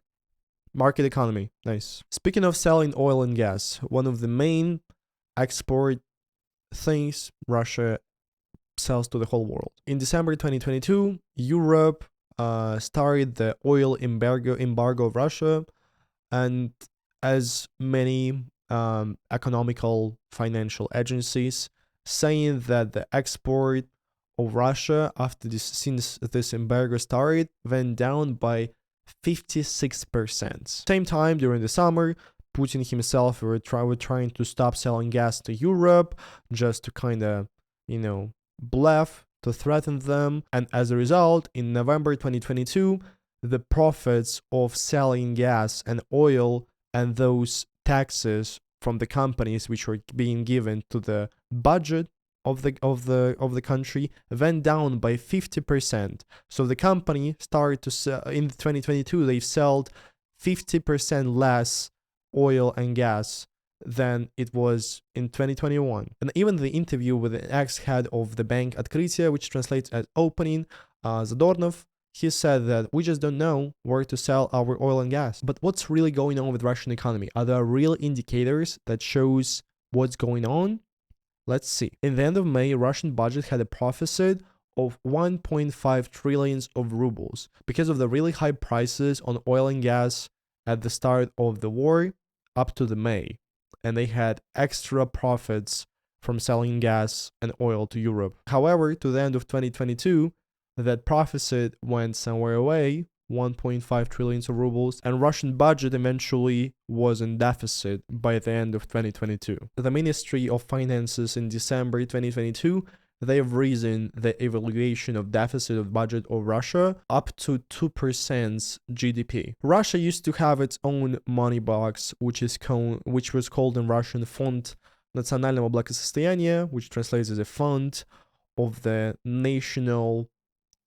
Market economy. Nice. Speaking of selling oil and gas, one of the main export things Russia sells to the whole world. In December 2022, Europe started the oil embargo of Russia, and as many economical financial agencies saying that the export of Russia since this embargo started went down by 56%. Same time during the summer, Putin himself were trying to stop selling gas to Europe just to kind of, bluff, to threaten them. And as a result, in November 2022, the profits of selling gas and oil and those taxes from the companies which were being given to the budget of the country went down by 50%. So the company started to sell in 2022. They sold 50% less oil and gas than it was in 2021. And even the interview with the ex-head of the bank Открытие, which translates as opening, Zadornov, he said that we just don't know where to sell our oil and gas. But what's really going on with Russian economy? Are there real indicators that shows what's going on? Let's see. In the end of May, Russian budget had a profit of 1.5 trillions of rubles because of the really high prices on oil and gas at the start of the war up to the May. And they had extra profits from selling gas and oil to Europe. However, to the end of 2022, that profit went somewhere away, 1.5 trillions of rubles, and Russian budget eventually was in deficit by the end of 2022. The Ministry of Finances in December 2022, they have risen the evaluation of deficit of budget of Russia up to 2% GDP. Russia used to have its own money box, which was called in Russian Fond Национального благосостояния, which translates as a fund of the national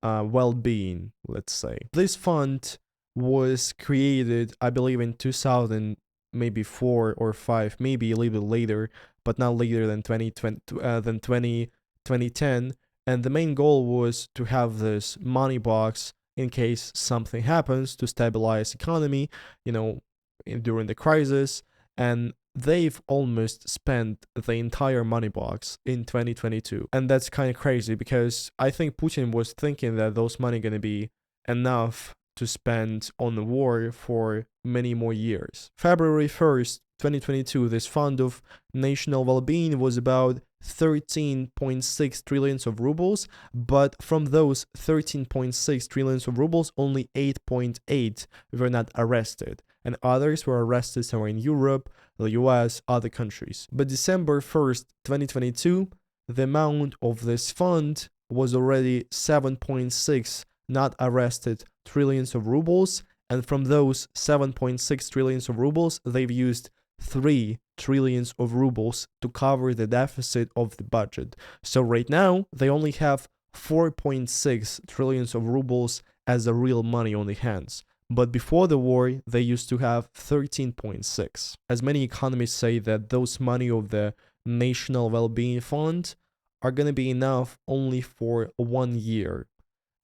well-being, let's say. This fund was created, I believe, in 2000, maybe 4 or 5, maybe a little bit later, but not later than 2010. And the main goal was to have this money box in case something happens to stabilize economy, during the crisis. And they've almost spent the entire money box in 2022. And that's kind of crazy because I think Putin was thinking that those money going to be enough to spend on the war for many more years. February 1st, 2022, this fund of national well-being was about 13.6 trillions of rubles, but from those 13.6 trillions of rubles, only 8.8 were not arrested, and others were arrested somewhere in Europe, the US, other countries. But December 1st, 2022, the amount of this fund was already 7.6 not arrested trillions of rubles, and from those 7.6 trillions of rubles, they've used 3 trillions of rubles to cover the deficit of the budget. So right now, they only have 4.6 trillions of rubles as a real money on the hands. But before the war, they used to have 13.6. As many economists say that those money of the National Well-being Fund are going to be enough only for 1 year.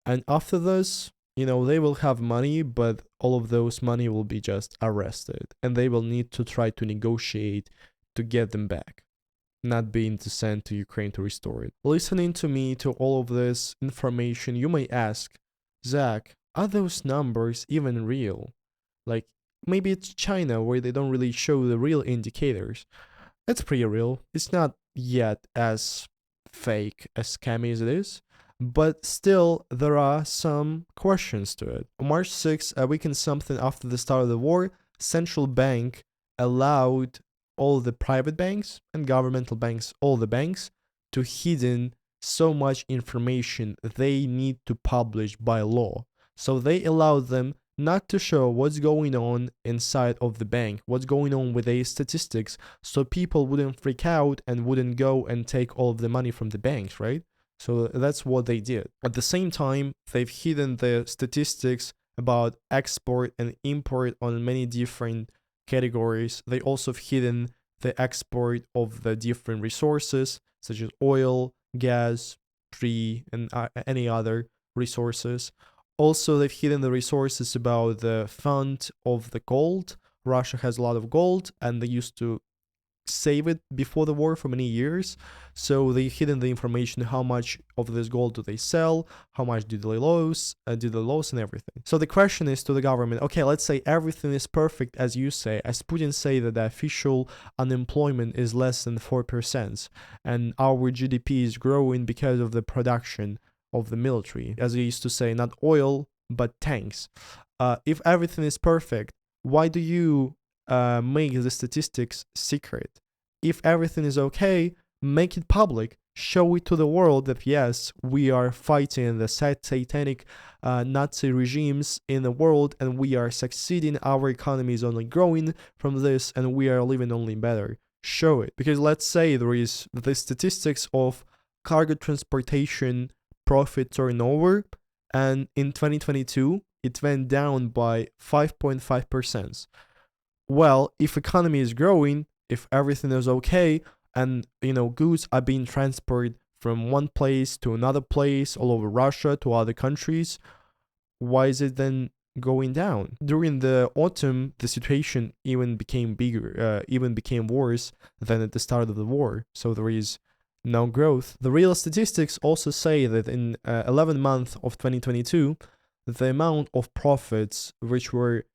And after this, they will have money, but all of those money will be just arrested, and they will need to try to negotiate to get them back, not being to send to Ukraine to restore it. Listening to me, to all of this information, you may ask, Zach, are those numbers even real? Like, maybe it's China where they don't really show the real indicators. It's pretty real. It's not yet as fake, as scammy as it is, but still there are some questions to it. On March 6th, a week and something after the start of the war, central bank allowed all the private banks and governmental banks, all the banks, to hidden so much information they need to publish by law. So they allowed them not to show what's going on inside of the bank, what's going on with their statistics, so people wouldn't freak out and wouldn't go and take all of the money from the banks, right? So that's what they did. At the same time, they've hidden the statistics about export and import on many different categories. They also have hidden the export of the different resources, such as oil, gas, tree, and any other resources. Also, they've hidden the resources about the fund of the gold. Russia has a lot of gold, and they used to save it before the war for many years. So they hidden the information, how much of this gold do they sell, how much did they lose, and everything. So the question is to the government, okay, let's say everything is perfect as you say, as Putin say that the official unemployment is less than 4%, and our GDP is growing because of the production of the military. As he used to say, not oil, but tanks. If everything is perfect, why do you make the statistics secret? If everything is okay, make it public. Show it to the world that yes, we are fighting the satanic Nazi regimes in the world, and we are succeeding. Our economy is only growing from this, and we are living only better. Show it. Because let's say there is the statistics of cargo transportation profit turnover, and in 2022, it went down by 5.5%. Well, if economy is growing, if everything is okay, and goods are being transported from one place to another place all over Russia to other countries, why is it then going down? During the autumn, the situation even became worse than at the start of the war. So there is no growth. The real statistics also say that in 11 months of 2022, the amount of profits which were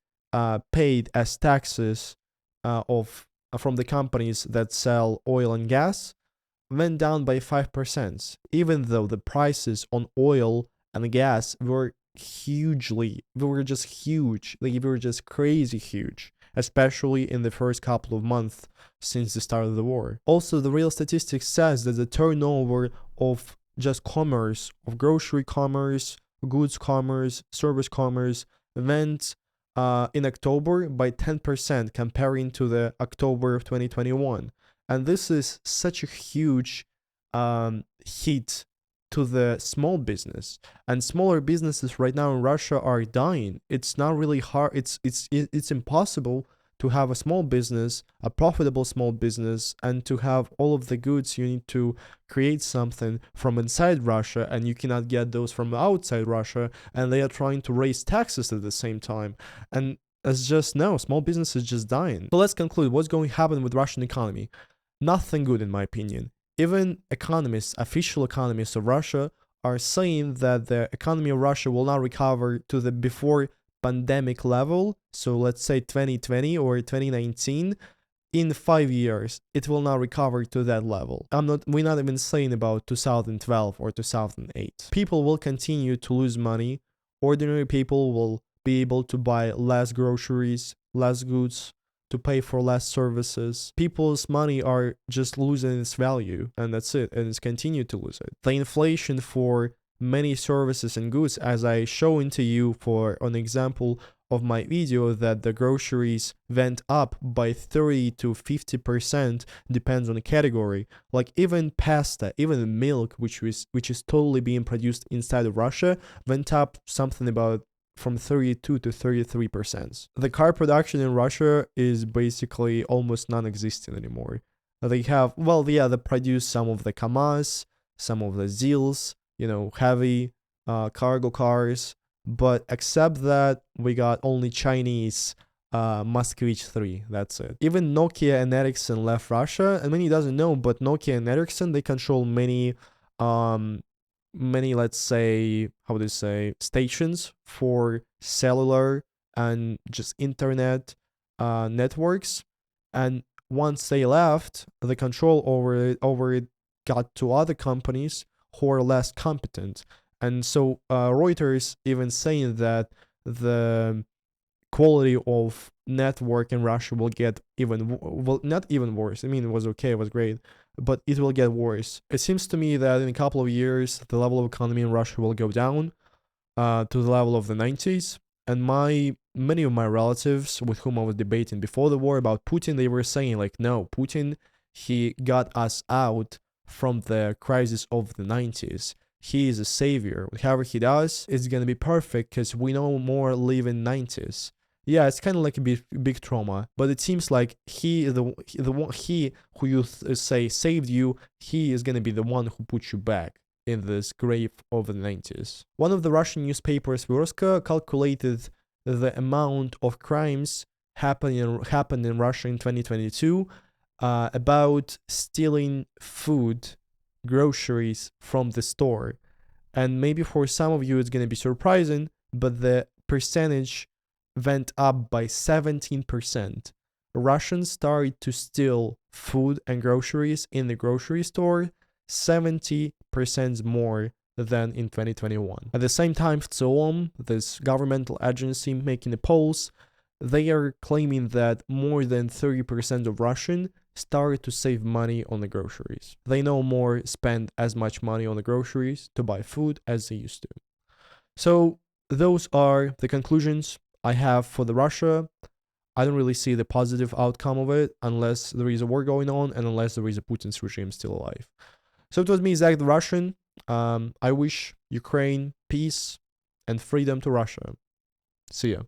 paid as taxes from the companies that sell oil and gas went down by 5%, even though the prices on oil and gas were just huge. They were just crazy huge, especially in the first couple of months since the start of the war. Also, the real statistics says that the turnover of just commerce, of grocery commerce, goods commerce, service commerce, went in October by 10% comparing to the October of 2021. And this is such a huge hit to the small business, and smaller businesses right now in Russia are dying. It's not really hard. It's impossible to have a small business, a profitable small business, and to have all of the goods. You need to create something from inside Russia, and you cannot get those from outside Russia, and they are trying to raise taxes at the same time. And it's just, no, small business is just dying. So let's conclude. What's going to happen with Russian economy? Nothing good, in my opinion. Even economists, official economists of Russia, are saying that the economy of Russia will not recover to the before pandemic level. So let's say 2020 or 2019. in 5 years it will not recover to that level. We're not even saying about 2012 or 2008. People will continue to lose money. Ordinary people will be able to buy less groceries, less goods, to pay for less services. People's money are just losing its value, and that's it, and it's continued to lose it. The inflation for many services and goods, as I shown to you for an example of my video, that the groceries went up by 30 to 50%, depends on the category. Like even pasta, even milk, which is totally being produced inside of Russia, went up something about from 32 to 33%. The car production in Russia is basically almost non-existent anymore. They have, well, yeah, they produce some of the KAMAZ, some of the ZILs, heavy cargo cars, but except that, we got only Chinese Moskvich 3. That's it. Even Nokia and Ericsson left Russia, and many doesn't know, but Nokia and Ericsson, they control many, let's say, how do you say, stations for cellular and just internet networks. And once they left, the control over it got to other companies who are less competent. And so Reuters even saying that the quality of network in Russia will get not even worse. I mean, it was okay, it was great, but it will get worse. It seems to me that in a couple of years, the level of economy in Russia will go down to the level of the 90s. And many of my relatives with whom I was debating before the war about Putin, they were saying like, no, Putin, he got us out from the crisis of the 90s. He is a savior. Whatever he does, it's gonna be perfect because we no more live in 90s. Yeah, it's kind of like a big trauma, but it seems like he who you say saved you, he is gonna be the one who puts you back in this grave of the 90s. One of the Russian newspapers, Vyroska, calculated the amount of crimes happened in Russia in 2022 about stealing food, groceries from the store. And maybe for some of you it's going to be surprising, but the percentage went up by 17%. Russians started to steal food and groceries in the grocery store 70% more than in 2021. At the same time, VTSOM, this governmental agency making the polls, they are claiming that more than 30% of Russians started to save money on the groceries. They no more spend as much money on the groceries to buy food as they used to. So those are the conclusions I have for the Russia. I don't really see the positive outcome of it unless there is a war going on and unless there is a Putin's regime still alive. So it was me, Zach the Russian. I wish Ukraine peace and freedom to Russia. See ya.